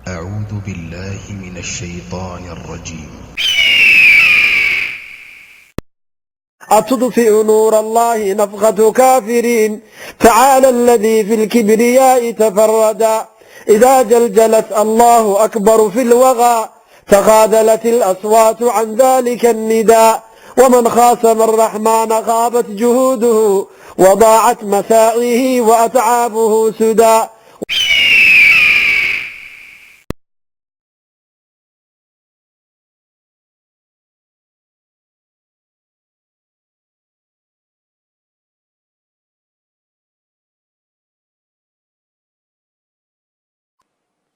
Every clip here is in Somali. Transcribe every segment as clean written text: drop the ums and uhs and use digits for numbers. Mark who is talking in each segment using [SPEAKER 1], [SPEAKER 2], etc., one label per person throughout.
[SPEAKER 1] أعوذ بالله من الشيطان الرجيم.
[SPEAKER 2] أتطفئ نور الله نفخة كافرين تعالى الذي في الكبرياء تفردا إذا جلجلت الله أكبر في الوغى تخاذلت الأصوات عن ذلك النداء ومن خاصم الرحمن غابت جهوده وضاعت مساعيه وأتعابه سدى.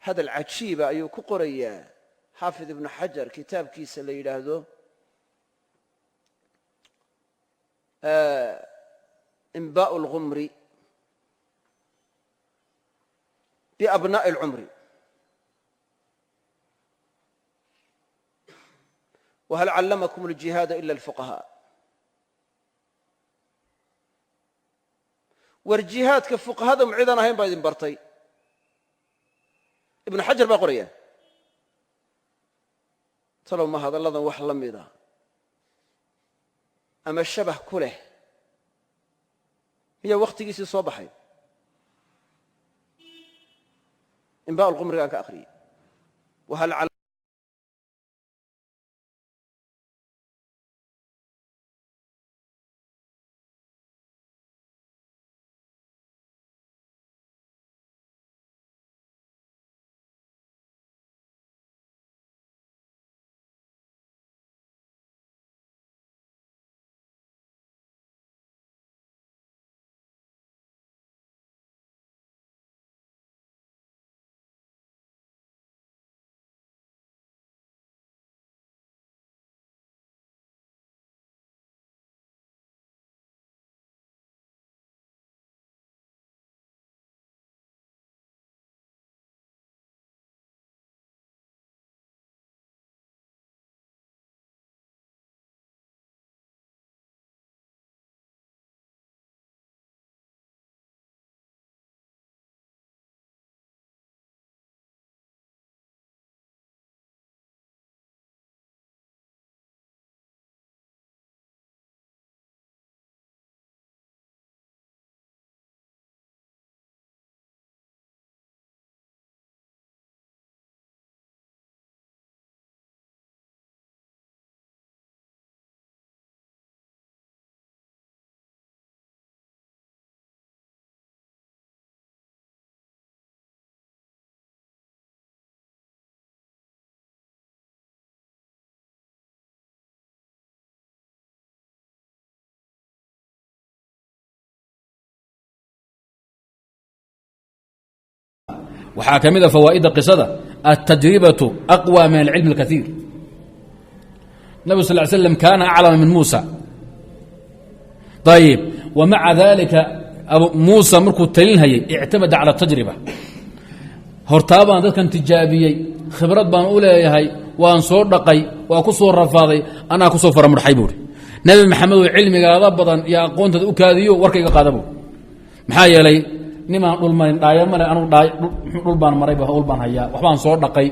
[SPEAKER 3] هذا العجيب أيو كقرية حافظ ابن حجر كتاب كيس اللي يلاهدو إنباء الغمر بأبناء العمر. وهل علمكم الجهاد إلا الفقهاء؟ والجهاد كفقهاء معيدنا هين بايدين برطي ابن حجر باقرية تلو ما هذا اللذن وح لميدا أما الشبه كله هي وقت يسي صباحي إنباء الغمر كان كأخري. وهل على
[SPEAKER 4] waxaa ka mid a fawaa'ida qisada التجربة أقوى من العلم الكثير. النبي صلى الله عليه وسلم كان أعلم من موسى. طيب ومع ذلك موسى markuu talinhayay اعتمد على التجربة. hortaabaan dadkan tijaabiyey khibrad baan u leeyahay waan soo dhaqay waa ku soo rafaaday anaa ku soo faramudxay buuri. nabi maxamed oo cilmigaada badan iyo aqoontada u kaadiyo warkayga qaada buuri. maxaa yeelay nimaan dhul marin dhaaya male anugu dhul baan marayba hawl baan hayaa waxbaan soo dhaqay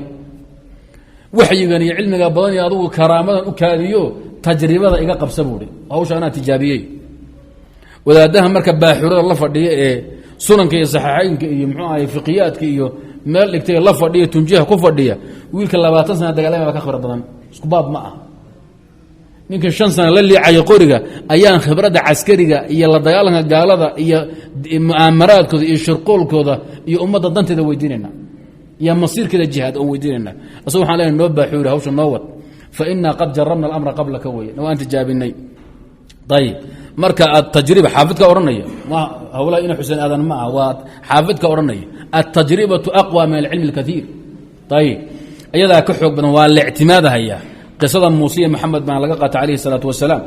[SPEAKER 4] waxyigan iyo cilmiga badan iyo adugu karaamadan u kaadiyo tajribada iga qabsa buuri hawsha anaa tijaabiyey. wadaadaha marka baaxurada la fadhiya ee sunanka iyo saxiixaynka iyo muxuu ahay fiqiyaadka iyo meel dhigtay la fadhiya tunjiha ku fadhiya wiilka 20 sano dagaalamay ka khibrad badan isku baab ma ah. ninka 5 sano la liicay qoriga ayaan khibradda askariga iyo la dagaalanka gaalada iyo mu'amaraadkooda iyo shirqoolkooda iyo ummadda danteeda weydiinayna iyo masiirkeeda jihaad oo weydiinayna asoo waxaan leenahay noo baaxuuri hawsha noo wad fa inna qad jarrabna al-amra qablaka way wa anta jaabinay. طيب marka at-tajriba xaafidka oranaya ma hawla ina xuseen aadan ma waa xaafidka oranaya at-tajribatu aqwa min al-ilm al-kathir. طيب ayada ka xoog badan waa la i'timaadahaya qisada Muuse Muhammad baan laga qaatay alayhi salatu wasalaam